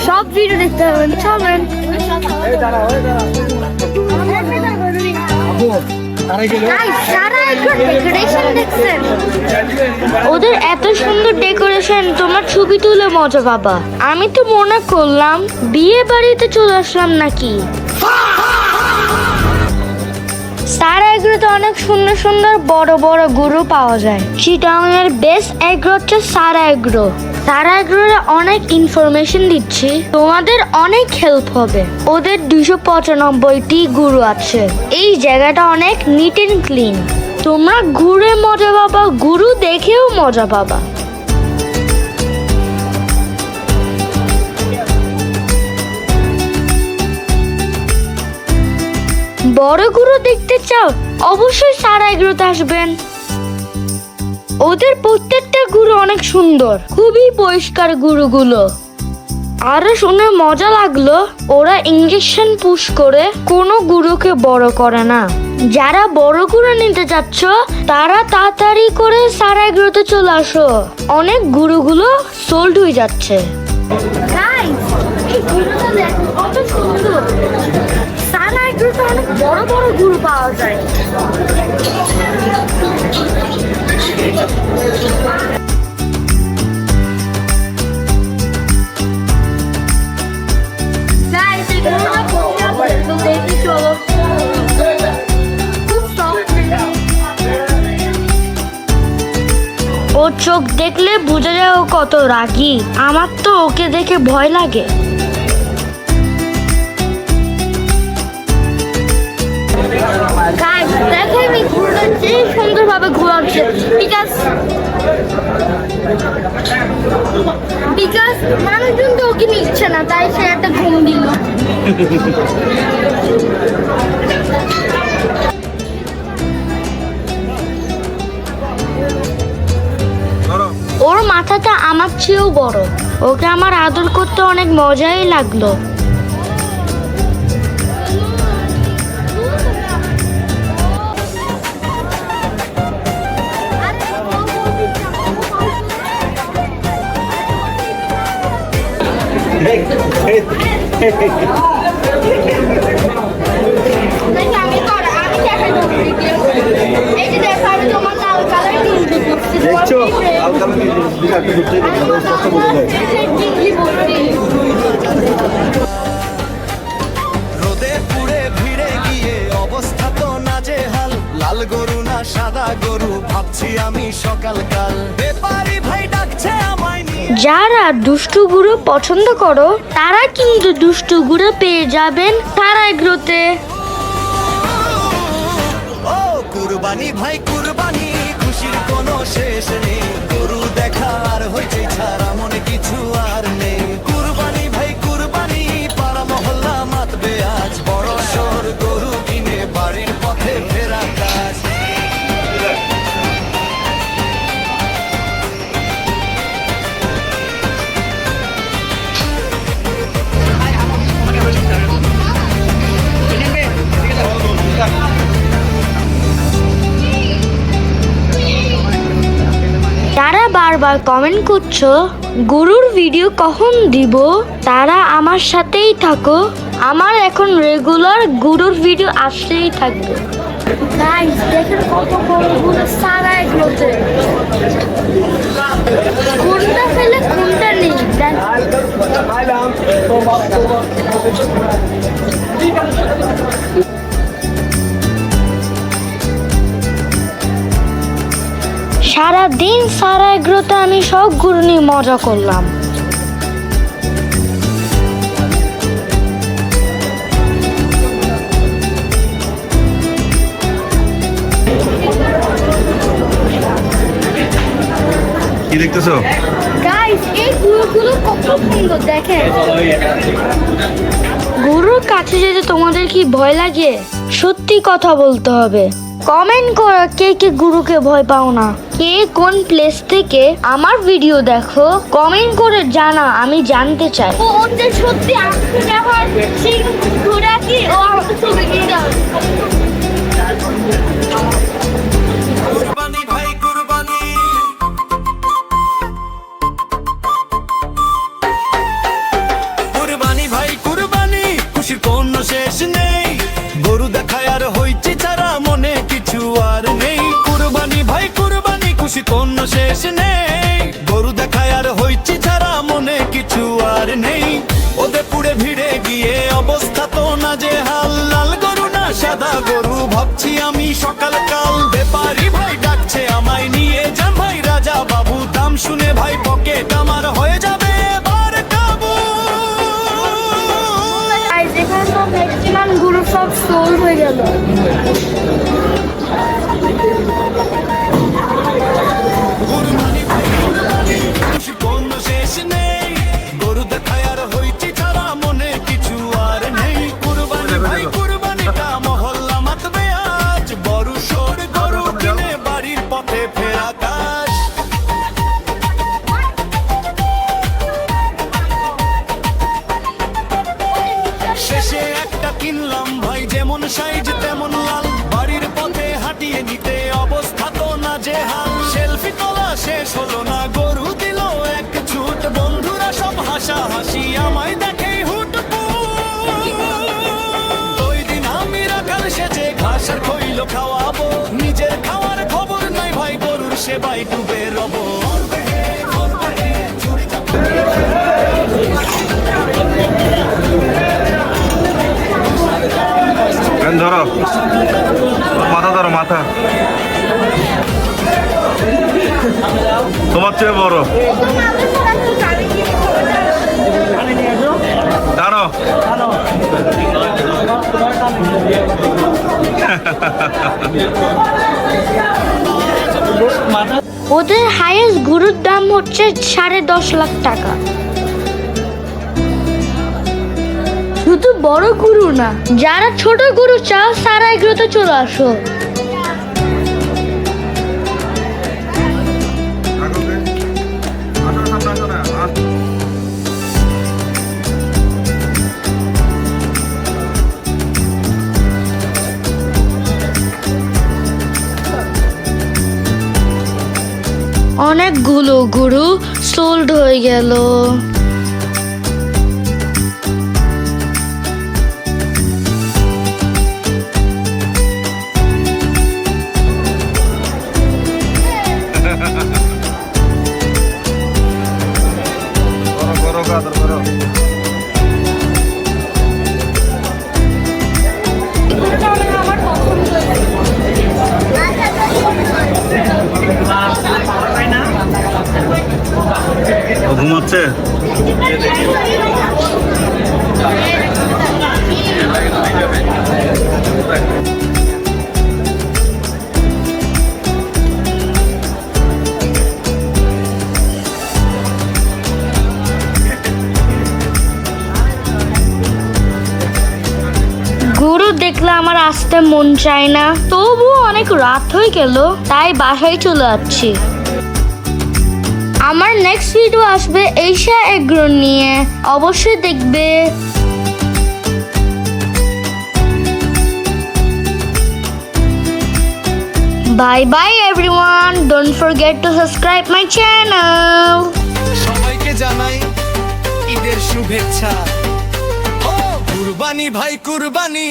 সব ভিডিও দেখতে হবেন, চলেন। ওদের এত সুন্দর ডেকোরেশন, তোমার ছবি তুলে মজা পাবা। আমি তো মনে করলাম বিয়ে বাড়িতে চলে আসলাম নাকি। সারা এগ্রোতে অনেক সুন্দর সুন্দর বড় বড় গরু পাওয়া যায়। চিটাগাংয়ের বেস্ট এগ্রো হচ্ছে সারা এগ্রো। সারা এগ্রোরে অনেক ইনফরমেশন দিচ্ছি, তোমাদের অনেক হেল্প হবে। ওদের 295টি গরু আছে। এই জায়গাটা অনেক নিট এন্ড ক্লিন। তোমরা ঘুরে মজা পাবা, গরু দেখেও মজা পাবা। বড় গরু দেখতে চাও, অবশ্যই সারা এগ্রোতে আসবেন। ওদের প্রত্যেকটা গরু অনেক সুন্দর, খুবই পরিষ্কার গরুগুলো। আরো শুনে মজা লাগলো, ওরা ইঞ্জেকশন পুশ করে কোনো গরুকে বড় করে না। যারা বড় গরু নিতে চাচ্ছ তারা তাড়াতাড়ি করে সারা এগ্রোতে চলে আসো, অনেক গরুগুলো সোল্ড হয়ে যাচ্ছে। সারা এগ্রোতে অনেক বড় বড় গরু পাওয়া যায়। ওর চোখ দেখলে বোঝা যায় ও কত রাগী। আমার তো ওকে দেখে ভয় লাগে। দেখো আমি ঘুরাচ্ছি, সুন্দরভাবে ঘুরাচ্ছে। বিকাশ মানুষজন তো ওকে নিচ্ছে না, তাই সে একটা ঘুম দিল। ওর মাথাটা আমার চেয়েও বড়। ওকে আমার আদর করতে অনেক মজাই লাগলো। রোদে পুড়ে ভিড়ে গিয়ে অবস্থা তো নাজেহাল। লাল গরু না সাদা গরু ভাবছি আমি সকালকাল। ব্যাপারী ভাই ডাকছে আমায় নিয়ে। যারা দুষ্টু গুরু পছন্দ করো তারা কিন্তু দুষ্টু গুরু পেয়ে যাবেন সারা এগ্রোতে। ও কুরবানি ভাই কুরবানি, খুশির কোনো শেষ নেই। গরু দেখার হয়েছে ছাড়া মনে কিছু আর নেই। কুরবানি ভাই কুরবানি, পাড়া মহল্লা মাতবে আজ। বড় সর গরু কিনে বাড়ির পথে ফেরা কাজ। যারা বারবার কমেন্ট করছো গরুর ভিডিও কখন দিব, তারা আমার সাথেই থাকো। আমার এখন রেগুলার গরুর ভিডিও আসতেই থাকবে। গাইস দেখেন কত বড় গরু সারা এগ্রোতে। কোনটা ফেলে কোনটা নেই। সারাদিন সারা এগ্রোতে আমি সব গরু নিয়ে মজা করলাম। কি দেখতেছো? গাইস এই গরু গরুগুলো কত সুন্দর দেখেন। গরুর কাছে যেতে তোমাদের কি ভয় লাগে? সত্যি কথা বলতে হবে। কমেন্ট করো কে কে গুরুকে ভয় পাও না। কে কোন প্লেস থেকে আমার ভিডিও দেখো কমেন্ট করে জানা, আমি জানতে চাই। ও ওদের সত্যি আসছে যখন সেই ঘোড়া কি ও আমাকে ছবি দিয়ে দাও। কুরবানি ভাই কুরবানি, কুরবানি ভাই কুরবানি, খুশির কোনো শেষ নেই। গরু দেখায় আর হইছে ছাড়া মনে কিছু আর নেই। কুরবানি ভাই কুরবানি, খুশি কোনো শেষ নেই। গরু দেখায় আর হইছে ছাড়া মনে কিছু আর নেই। ওদের পুড়ে ভিড়ে গিয়ে অবস্থা তো না যে হাল। লাল গরু না সাদা গরু ভাবছি আমি সকালকাল। ব্যাপারী ভাই ডাকছে আমায় নিয়ে যান ভাই রাজা বাবু। দাম শুনে ভাই পকেট আমার হয়ে যাবে এবার কাবু। যেখানে তো ম্যাক্সিমাম গুরু সব সোল হয়ে গেল। কুরবানি ভাই কুরবানি, খুশি কোনো শেষ নেই। গরু দেখায় আর হইছে ছাড়া মনে কিছু আর নেই। কুরবানি ভাই কুরবানিটা মহল্লা মাতবে আজ। বড় সর গরু কিনে বাড়ির পথে ফেরা কাজ। শেষে একটা কিনলাম ভাই, যেমন সাইজ তেমন লাল। বাড়ির পথে হাঁটিয়ে নিতে অবস্থা তো না যে হাল। সেলফি তোলা শেষ হলো না, গরু দিল এক ছুট। বন্ধুরা সব হাসাহাসি আমায় দেখে হুটপু। ওই দিন আমি রাখাল সেজে ঘাস আর খইল খাওয়াবো। নিজের খাওয়ার খবর নাই ভাই, গরুর সেবাই ডুবে রব। ধরো মাথা, ধরো মাথা। তোমার চেয়ে বড় জানো। ওদের হাইয়েস্ট গরুর দাম হচ্ছে 10.5 লাখ টাকা। শুধু বড় গরু না, যারা ছোট গরু চাও তারা এগুলোতে চলে আসো। অনেকগুলো গরু সোল্ড হয়ে গেল। করো কাদর করো। ঘুমাচ্ছে। গরু দেখলে আমার আসতে মন চায় না, তবুও অনেক রাত হয়ে গেল, তাই বাসায় চলে যাচ্ছি। আমার নেক্সট ভিডিও আসবে এশিয়া এগ্রো নিয়ে, অবশ্যই দেখবে। Bye bye everyone, don't forget to subscribe my channel. সবাইকে জানাই ঈদের শুভেচ্ছা। ও কুরবানি ভাই কুরবানি।